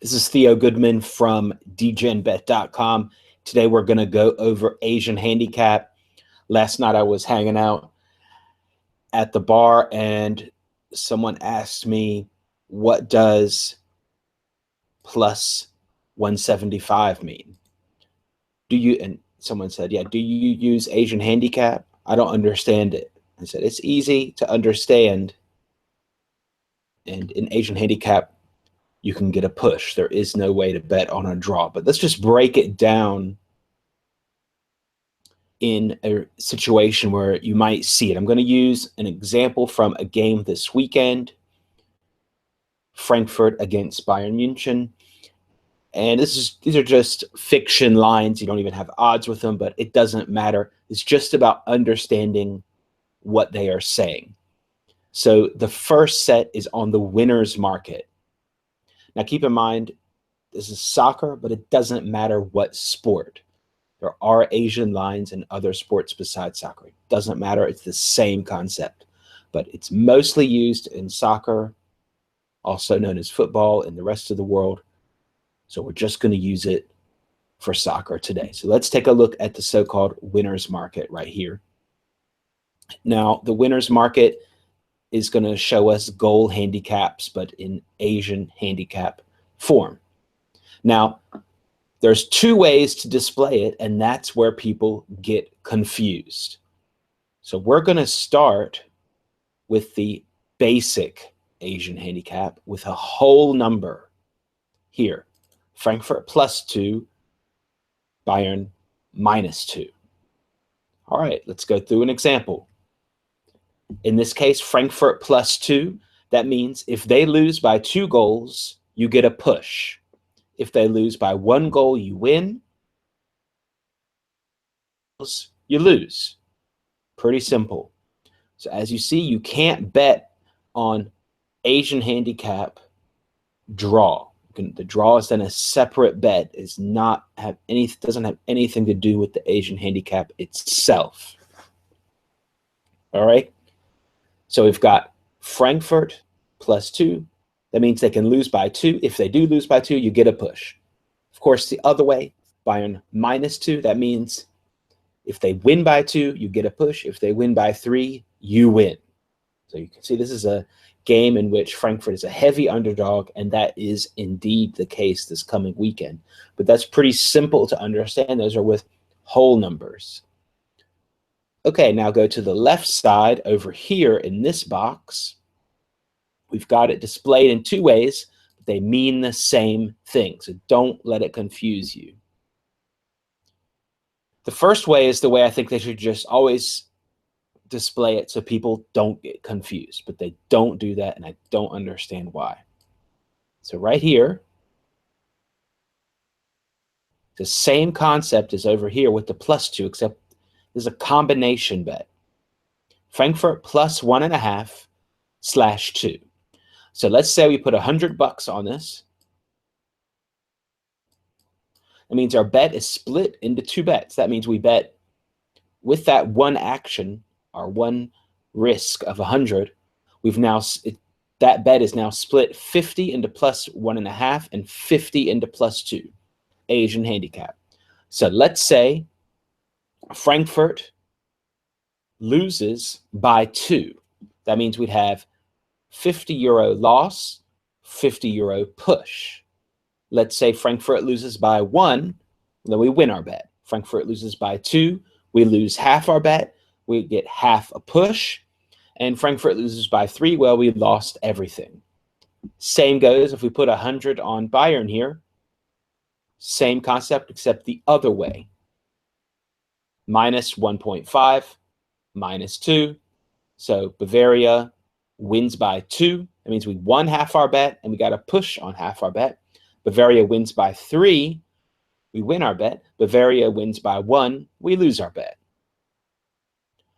This is Theo Goodman from dgenbet.com. Today we're going to go over Asian Handicap. Last night I was hanging out at the bar and someone asked me, what does plus 175 mean? And someone said, yeah, do you use Asian Handicap? I don't understand it. I said, it's easy to understand. And in Asian Handicap, you can get a push. There is no way to bet on a draw. But let's just break it down in a situation where you might see it. I'm going to use an example from a game this weekend, Frankfurt against Bayern München. And these are just fiction lines. You don't even have odds with them, but it doesn't matter. It's just about understanding what they are saying. So the first set is on the winner's market. Now, keep in mind, this is soccer, but it doesn't matter what sport. There are Asian lines in other sports besides soccer. It doesn't matter. It's the same concept, but it's mostly used in soccer, also known as football in the rest of the world. So we're just going to use it for soccer today. So let's take a look at the so-called winner's market right here. Now, the winner's market is going to show us goal handicaps, but in Asian handicap form. Now, there's two ways to display it, and that's where people get confused. So we're going to start with the basic Asian handicap with a whole number here. Frankfurt +2, Bayern -2. All right, let's go through an example. In this case, Frankfurt +2, that means if they lose by 2 goals, you get a push. If they lose by 1 goal, you win. You lose. Pretty simple. So as you see, you can't bet on Asian handicap draw. The draw is then a separate bet. Doesn't have anything to do with the Asian handicap itself. All right. So we've got Frankfurt +2. That means they can lose by 2. If they do lose by 2, you get a push. Of course, the other way, Bayern -2. That means if they win by 2, you get a push. If they win by 3, you win. So you can see this is a game in which Frankfurt is a heavy underdog, and that is indeed the case this coming weekend. But that's pretty simple to understand. Those are with whole numbers. Okay, now go to the left side over here in this box. We've got it displayed in 2 ways, but they mean the same thing, so don't let it confuse you. The first way is the way I think they should just always display it so people don't get confused, but they don't do that, and I don't understand why. So right here, the same concept is over here with the +2, except there's a combination bet. Frankfurt +1.5/2. So let's say we put $100 on this. That means our bet is split into 2 bets. That means we bet with that one action, our one risk of 100. That bet is now split 50 into +1.5 and 50 into +2. Asian handicap. So let's say Frankfurt loses by 2. That means we'd have €50 loss, €50 push. Let's say Frankfurt loses by 1, then we win our bet. Frankfurt loses by 2, we lose half our bet, we get half a push. And Frankfurt loses by 3, well, we lost everything. Same goes if we put 100 on Bayern here. Same concept, except the other way. -1.5, -2. So Bavaria wins by 2. That means we won half our bet, and we got a push on half our bet. Bavaria wins by 3. We win our bet. Bavaria wins by 1. We lose our bet.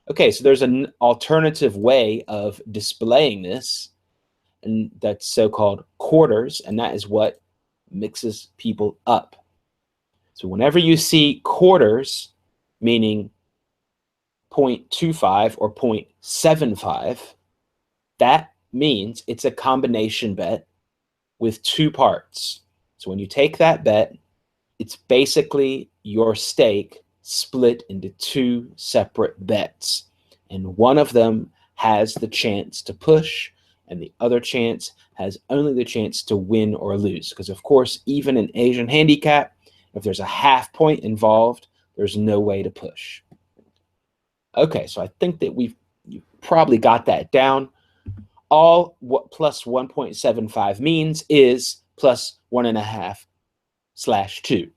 Okay, so there's an alternative way of displaying this, and that's so-called quarters, and that is what mixes people up. So whenever you see quarters, meaning 0.25 or 0.75, that means it's a combination bet with 2 parts. So when you take that bet, it's basically your stake split into two separate bets. And one of them has the chance to push, and the other chance has only the chance to win or lose. Because, of course, even in Asian Handicap, if there's a half point involved, there's no way to push. Okay, so I think that you probably got that down. All what plus 1.75 means is plus 1.5/2.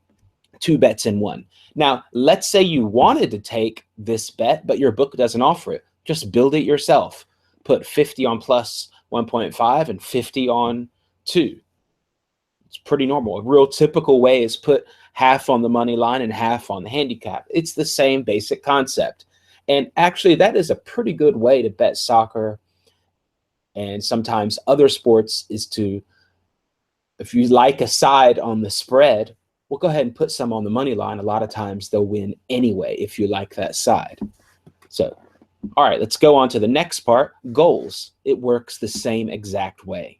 Two bets in one. Now, let's say you wanted to take this bet, but your book doesn't offer it. Just build it yourself. Put 50 on plus 1.5 and 50 on 2. It's pretty normal. A real typical way is put half on the money line and half on the handicap. It's the same basic concept. And actually, that is a pretty good way to bet soccer and sometimes other sports is to, if you like a side on the spread, well, go ahead and put some on the money line. A lot of times they'll win anyway if you like that side. So, all right, let's go on to the next part, goals. It works the same exact way.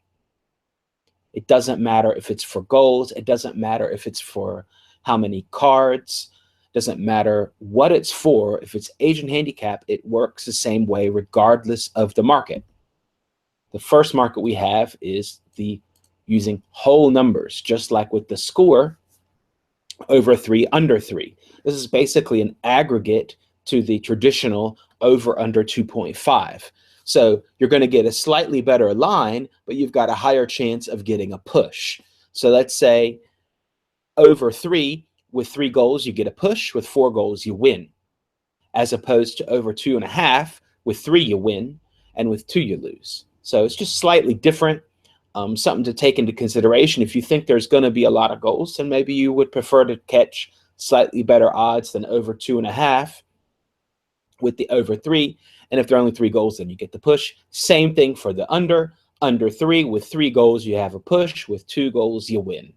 It doesn't matter if it's for goals. It doesn't matter if it's for how many cards. It doesn't matter what it's for. If it's Asian Handicap, it works the same way regardless of the market. The first market we have is the using whole numbers, just like with the score, over 3, under 3. This is basically an aggregate to the traditional over under 2.5. So you're going to get a slightly better line, but you've got a higher chance of getting a push. So let's say over 3, with 3 goals, you get a push. With 4 goals, you win. As opposed to over 2.5, with 3, you win, and with 2, you lose. So it's just slightly different. Something to take into consideration. If you think there's going to be a lot of goals, then maybe you would prefer to catch slightly better odds than over 2.5 with the over 3. And if there are only 3 goals, then you get the push. Same thing for the under 3. With 3 goals, you have a push. With 2 goals, you win.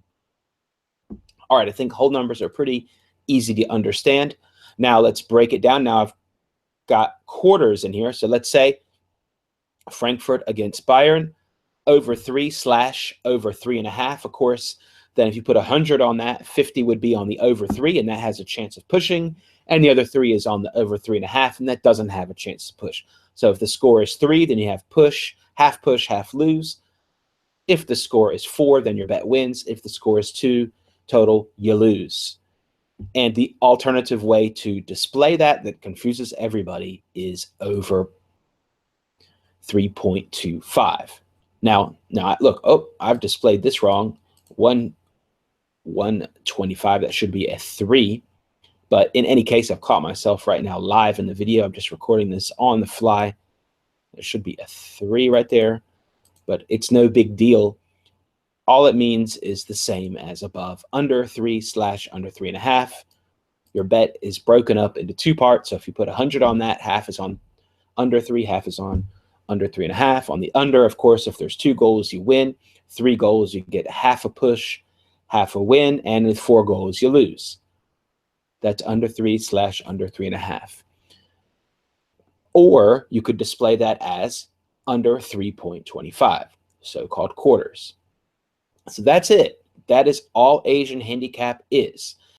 All right, I think whole numbers are pretty easy to understand. Now let's break it down. Now I've got quarters in here. So let's say Frankfurt against Bayern, over 3/over 3.5. Of course, then if you put 100 on that, 50 would be on the over 3, and that has a chance of pushing. And the other 3 is on the over 3.5, and that doesn't have a chance to push. So if the score is 3, then you have push, half lose. If the score is 4, then your bet wins. If the score is 2 total, you lose. And the alternative way to display that confuses everybody is over 3.25. Now look, oh, I've displayed this wrong. 125, that should be a 3. But in any case, I've caught myself right now live in the video. I'm just recording this on the fly. There should be a 3 right there, but it's no big deal. All it means is the same as above. Under 3/under 3.5. Your bet is broken up into 2 parts. So if you put 100 on that, half is on under 3, half is on under 3.5. On the under, of course, if there's 2 goals, you win. 3 goals, you get half a push, half a win. And with 4 goals, you lose. That's under 3/under 3.5. Or you could display that as under 3.25, so-called quarters. So that's it. That is all Asian Handicap is.